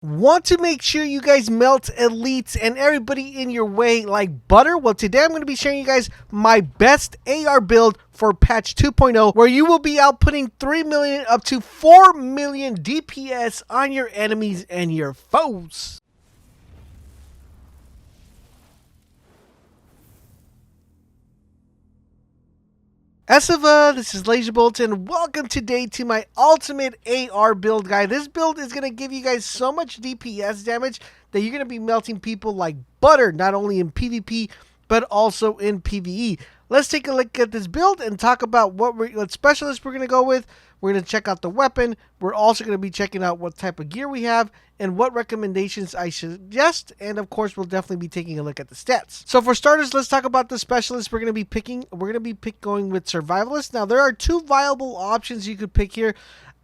Want to make sure you guys melt elites and everybody in your way like butter? Well, today I'm going to be sharing you guys my best AR build for patch 2.0, where you will be outputting 3 million up to 4 million DPS on your enemies and your foes. Esiva, this is LaserBolt, and welcome today to my ultimate AR build guide. This build is going to give you guys so much DPS damage that you're going to be melting people like butter, not only in PvP, but also in PvE. Let's take a look at this build and talk about what specialist we're going to go with. We're going to check out the weapon. We're also going to be checking out what type of gear we have and what recommendations I suggest. And of course, we'll definitely be taking a look at the stats. So for starters, let's talk about the specialist we're going to be picking. We're going to be going with survivalist. Now, there are two viable options you could pick here.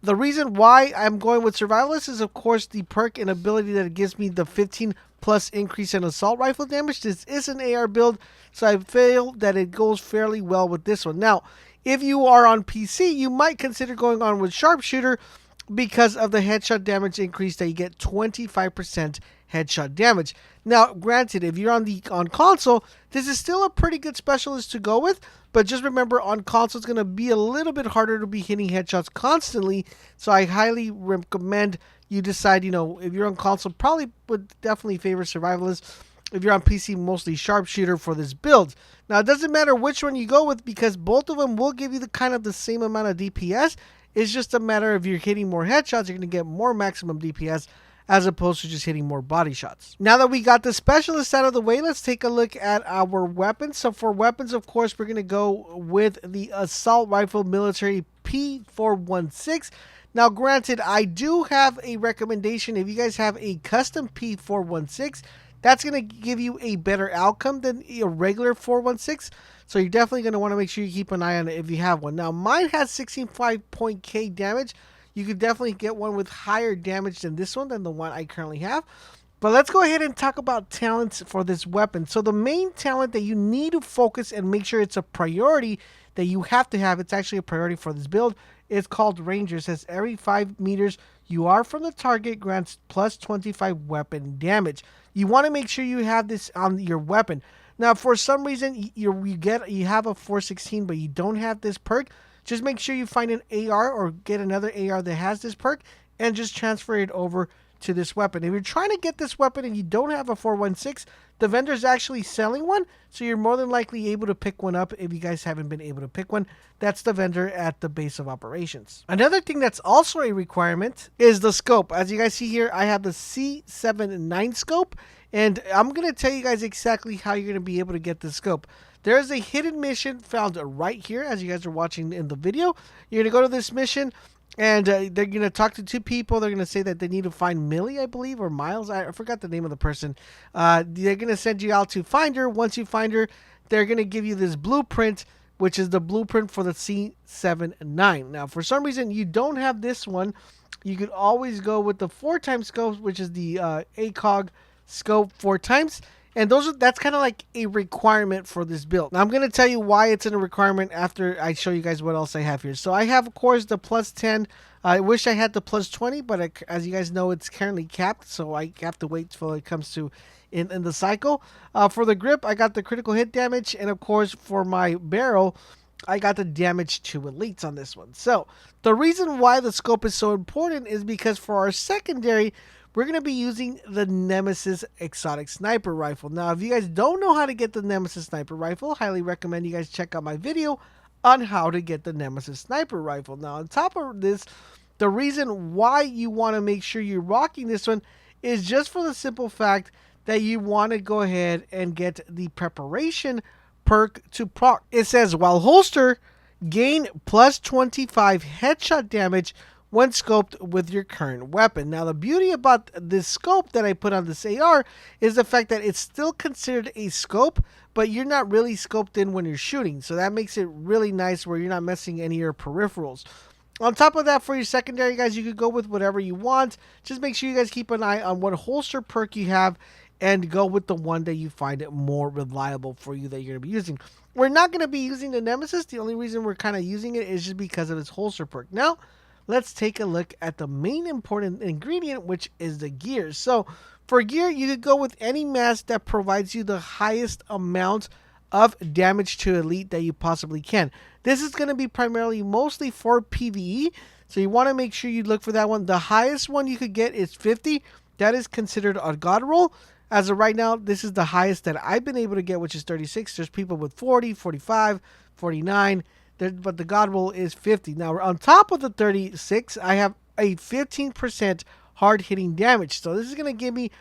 The reason why I'm going with survivalist is, of course, the perk and ability that it gives me the 15 plus increase in assault rifle damage. This is an AR build, so I feel that it goes fairly well with this one. Now, if you are on PC, you might consider going on with sharpshooter because of the headshot damage increase that you get 25% headshot damage. Now, granted, if you're on console, this is still a pretty good specialist to go with, but just remember, on console, it's going to be a little bit harder to be hitting headshots constantly, so I highly recommend you decide, if you're on console, probably would definitely favor survivalist. If you're on PC, mostly sharpshooter for this build. Now, it doesn't matter which one you go with because both of them will give you the same amount of DPS. It's just a matter of you're hitting more headshots, you're going to get more maximum DPS as opposed to just hitting more body shots. Now that we got the specialist out of the way, let's take a look at our weapons. So for weapons, of course, we're going to go with the assault rifle military P416. Now, granted, I do have a recommendation. If you guys have a custom P416, that's going to give you a better outcome than a regular 416. So you're definitely going to want to make sure you keep an eye on it if you have one. Now, mine has 16.5 K damage. You could definitely get one with higher damage than this one, than the one I currently have. But let's go ahead and talk about talents for this weapon. So the main talent that you need to focus and make sure it's a priority that you have to have, it's actually a priority for this build, is called Ranger. It says every 5 meters you are from the target grants plus 25 weapon damage. You want to make sure you have this on your weapon. Now, for some reason, you have a 416, but you don't have this perk. Just make sure you find an AR or get another AR that has this perk and just transfer it over to this weapon. If you're trying to get this weapon and you don't have a 416, the vendor's actually selling one, so you're more than likely able to pick one up if you guys haven't been able to pick one. That's the vendor at the base of operations. Another thing that's also a requirement is the scope. As you guys see here, I have the C79 scope, and I'm going to tell you guys exactly how you're going to be able to get the scope. There's a hidden mission found right here, as you guys are watching in the video. You're going to go to this mission, and they're going to talk to two people. They're going to say that they need to find Millie, I believe, or Miles. I forgot the name of the person. They're going to send you out to find her. Once you find her, they're going to give you this blueprint, which is the blueprint for the C79. Now, for some reason, you don't have this one. You could always go with the 4x scope, which is the ACOG scope 4 times. And that's kind of like a requirement for this build. Now, I'm going to tell you why it's in a requirement after I show you guys what else I have here. So I have, of course, the plus 10. I wish I had the plus 20, but as you guys know, it's currently capped. So I have to wait till it comes to in the cycle. For the grip, I got the critical hit damage. And, of course, for my barrel, I got the damage to elites on this one. So the reason why the scope is so important is because for our secondary, we're going to be using the Nemesis Exotic Sniper Rifle. Now, if you guys don't know how to get the Nemesis Sniper Rifle, highly recommend you guys check out my video on how to get the Nemesis Sniper Rifle. Now, on top of this, the reason why you want to make sure you're rocking this one is just for the simple fact that you want to go ahead and get the preparation perk to proc. It says, while holster, gain plus 25 headshot damage when scoped with your current weapon. Now, the beauty about this scope that I put on this AR is the fact that it's still considered a scope, but you're not really scoped in when you're shooting. So that makes it really nice where you're not messing any of your peripherals. On top of that, for your secondary, guys, you could go with whatever you want. Just make sure you guys keep an eye on what holster perk you have and go with the one that you find it more reliable for you that you're going to be using. We're not going to be using the Nemesis. The only reason we're kind of using it is just because of its holster perk. Now, let's take a look at the main important ingredient, which is the gear. So for gear, you could go with any mask that provides you the highest amount of damage to elite that you possibly can. This is going to be primarily mostly for PvE, so you want to make sure you look for that one. The highest one you could get is 50. That is considered a god roll. As of right now, this is the highest that I've been able to get, which is 36. There's people with 40, 45, 49, but the god roll is 50. Now, on top of the 36, I have a 15% hard hitting damage. So this is going to give me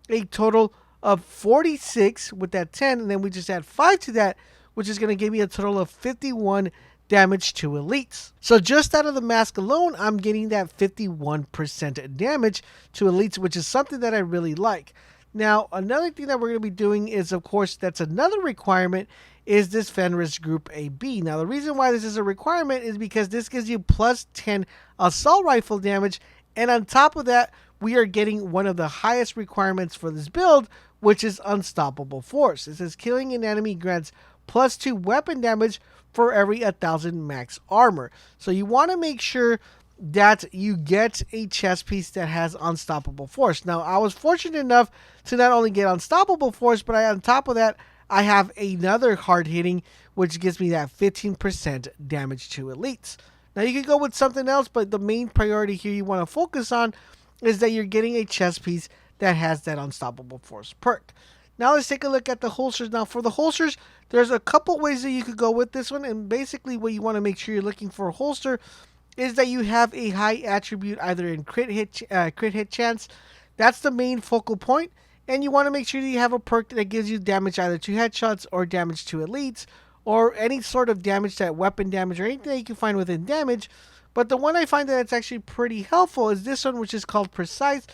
a total of 46 with that 10, and then we just add 5 to that, which is going to give me a total of 51 damage to elites. So just out of the mask alone, I'm getting that 51% damage to elites, which is something that I really like. Now, another thing that we're going to be doing is, of course, that's another requirement, is this Fenris Group AB. Now, the reason why this is a requirement is because this gives you plus 10 assault rifle damage, and on top of that, we are getting one of the highest requirements for this build, which is Unstoppable Force. It says killing an enemy grants plus 2 weapon damage for every 1,000 max armor. So you want to make sure that you get a chest piece that has Unstoppable Force. Now, I was fortunate enough to not only get Unstoppable Force, but on top of that, I have another hard hitting, which gives me that 15% damage to elites. Now, you could go with something else, but the main priority here you want to focus on is that you're getting a chest piece that has that Unstoppable Force perk. Now let's take a look at the holsters. Now for the holsters, there's a couple ways that you could go with this one, and basically what you want to make sure you're looking for a holster is that you have a high attribute either in crit hit chance. That's the main focal point, and you want to make sure that you have a perk that gives you damage either to headshots or damage to elites, or any sort of damage, that weapon damage or anything that you can find within damage. But the one I find that it's actually pretty helpful is this one, which is called Precise,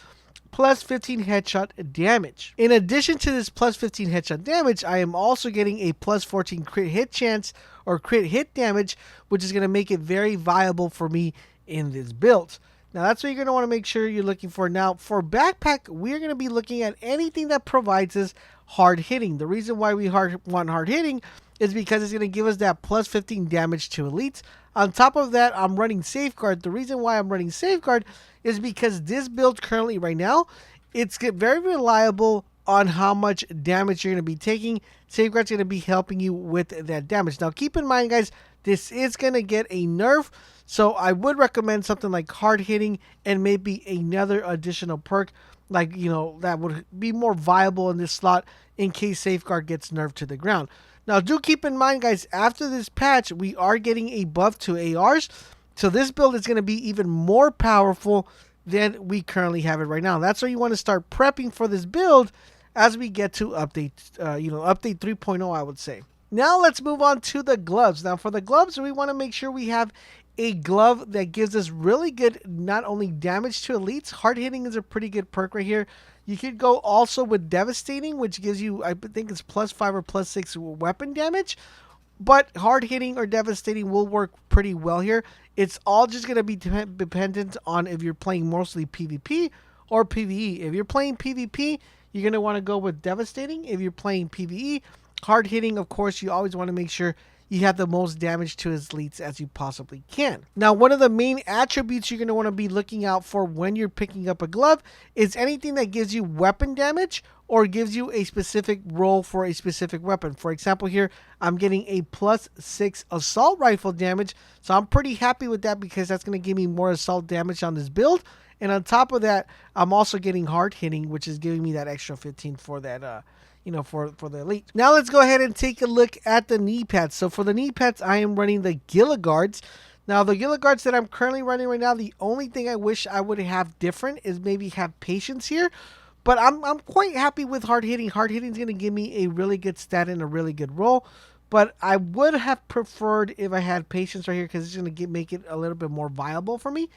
plus 15 headshot damage. In addition to this plus 15 headshot damage, I am also getting a plus 14 crit hit chance or crit hit damage, which is going to make it very viable for me in this build. Now that's what you're going to want to make sure you're looking for. Now for backpack, we're going to be looking at anything that provides us hard hitting. The reason why we want hard hitting is because it's going to give us that plus 15 damage to elites. On top of that, I'm running Safeguard. The reason why I'm running Safeguard is because this build currently right now, it's very reliable on how much damage you're going to be taking. Safeguard's going to be helping you with that damage. Now keep in mind, guys, this is going to get a nerf, so I would recommend something like hard hitting and maybe another additional perk, like, you know, that would be more viable in this slot in case Safeguard gets nerfed to the ground. Now, do keep in mind, guys, after this patch, we are getting a buff to ARs. So this build is going to be even more powerful than we currently have it right now. That's why you want to start prepping for this build as we get to update 3.0, I would say. Now let's move on to the gloves. Now for the gloves, we want to make sure we have a glove that gives us really good, not only damage to elites. Hard hitting is a pretty good perk right here. You could go also with Devastating, which gives you, I think it's plus 5 or plus 6 weapon damage. But hard hitting or Devastating will work pretty well here. It's all just going to be dependent on if you're playing mostly PvP or PvE. If you're playing PvP, you're going to want to go with Devastating. If you're playing PvE, hard hitting, of course, you always want to make sure you have the most damage to his elites as you possibly can. Now, one of the main attributes you're going to want to be looking out for when you're picking up a glove is anything that gives you weapon damage or gives you a specific roll for a specific weapon. For example, here, I'm getting a plus 6 assault rifle damage, so I'm pretty happy with that because that's going to give me more assault damage on this build. And on top of that, I'm also getting hard hitting, which is giving me that extra 15 for that, for the elite. Now let's go ahead and take a look at the knee pads. So for the knee pads, I am running the Guards. Now the Guards that I'm currently running right now, the only thing I wish I would have different is maybe have patience here. But I'm quite happy with hard hitting. Hard hitting is going to give me a really good stat and a really good roll. But I would have preferred if I had patience right here because it's going to make it a little bit more viable for me.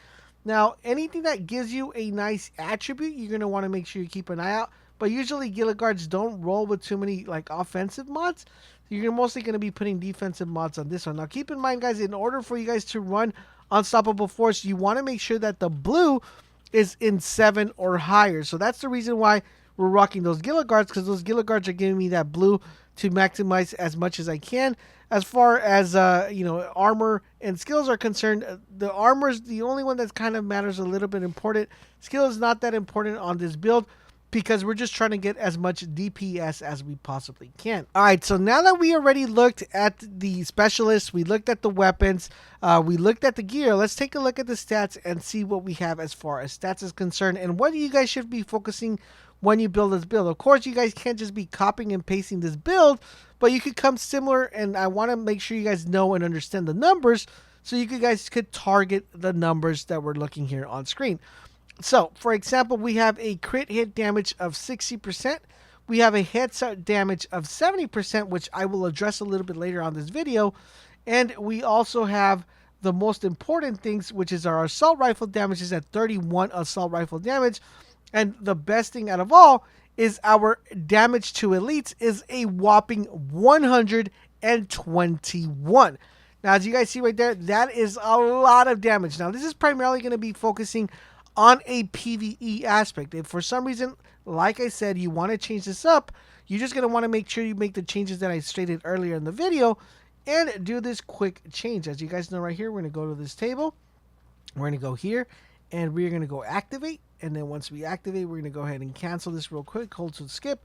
Now, anything that gives you a nice attribute, you're going to want to make sure you keep an eye out. But usually Guards don't roll with too many like offensive mods. You're mostly going to be putting defensive mods on this one. Now keep in mind, guys, in order for you guys to run Unstoppable Force, you want to make sure that the blue is in 7 or higher. So that's the reason why we're rocking those Gila Guards because those Gila Guards are giving me that blue to maximize as much as I can. As far as armor and skills are concerned, the armor is the only one that kind of matters a little bit important. Skill is not that important on this build because we're just trying to get as much DPS as we possibly can. All right, so now that we already looked at the specialists, we looked at the weapons, we looked at the gear, let's take a look at the stats and see what we have as far as stats is concerned and what you guys should be focusing when you build this build. Of course, you guys can't just be copying and pasting this build, but you could come similar, and I want to make sure you guys know and understand the numbers so you guys could target the numbers that we're looking here on screen. So, for example, we have a crit hit damage of 60%. We have a headshot damage of 70%, which I will address a little bit later on this video. And we also have the most important things, which is our assault rifle damage is at 31 assault rifle damage. And the best thing out of all is our damage to elites is a whopping 121. Now, as you guys see right there, that is a lot of damage. Now, this is primarily going to be focusing on a PvE aspect. If for some reason, like I said, you want to change this up, you're just going to want to make sure you make the changes that I stated earlier in the video and do this quick change. As you guys know right here, we're going to go to this table. We're going to go here and we're going to go activate. And then once we activate, we're going to go ahead and cancel this real quick, hold to skip.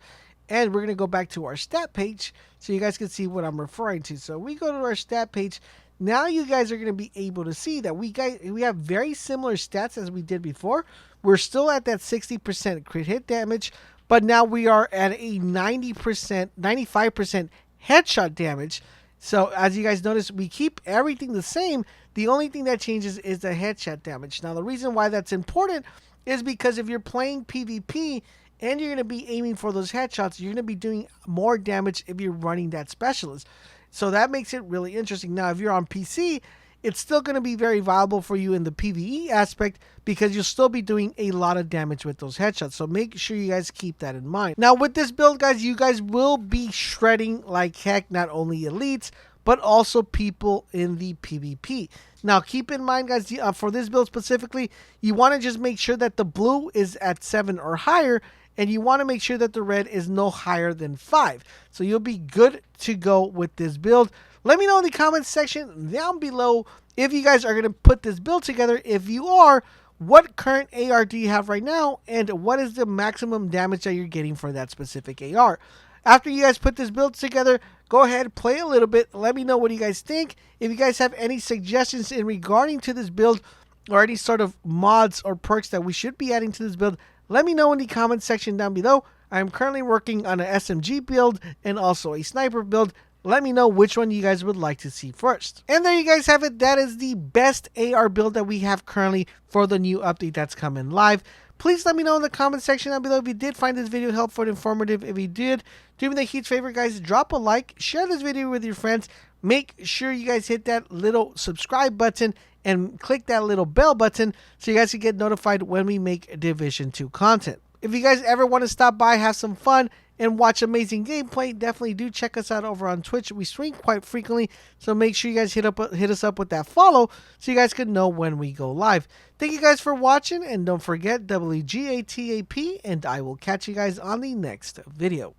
And we're going to go back to our stat page so you guys can see what I'm referring to. So we go to our stat page. Now you guys are going to be able to see that we have very similar stats as we did before. We're still at that 60% crit hit damage, but now we are at a 95% headshot damage. So as you guys notice, we keep everything the same. The only thing that changes is the headshot damage. Now the reason why that's important is because if you're playing PvP and you're going to be aiming for those headshots, you're going to be doing more damage if you're running that specialist. So that makes it really interesting. Now, if you're on PC, it's still going to be very viable for you in the PvE aspect because you'll still be doing a lot of damage with those headshots. So make sure you guys keep that in mind. Now, with this build, guys, you guys will be shredding like heck, not only elites, but also people in the PvP. Now, keep in mind, guys, for this build specifically, you want to just make sure that the blue is at 7 or higher, and you want to make sure that the red is no higher than 5. So you'll be good to go with this build. Let me know in the comments section down below if you guys are going to put this build together. If you are, what current AR do you have right now, and what is the maximum damage that you're getting for that specific AR? After you guys put this build together, go ahead, play a little bit. Let me know what you guys think. If you guys have any suggestions in regarding to this build or any sort of mods or perks that we should be adding to this build, let me know in the comments section down below. I am currently working on an SMG build and also a sniper build. Let me know which one you guys would like to see first. And there you guys have it. That is the best AR build that we have currently for the new update that's coming live. Please let me know in the comment section down below if you did find this video helpful and informative. If you did, do me the huge favor, guys. Drop a like, share this video with your friends. Make sure you guys hit that little subscribe button and click that little bell button so you guys can get notified when we make Division 2 content. If you guys ever want to stop by, have some fun, and watch amazing gameplay, definitely do check us out over on Twitch. We stream quite frequently, so make sure you guys hit us up with that follow so you guys can know when we go live. Thank you guys for watching, and don't forget WGATAP, and I will catch you guys on the next video.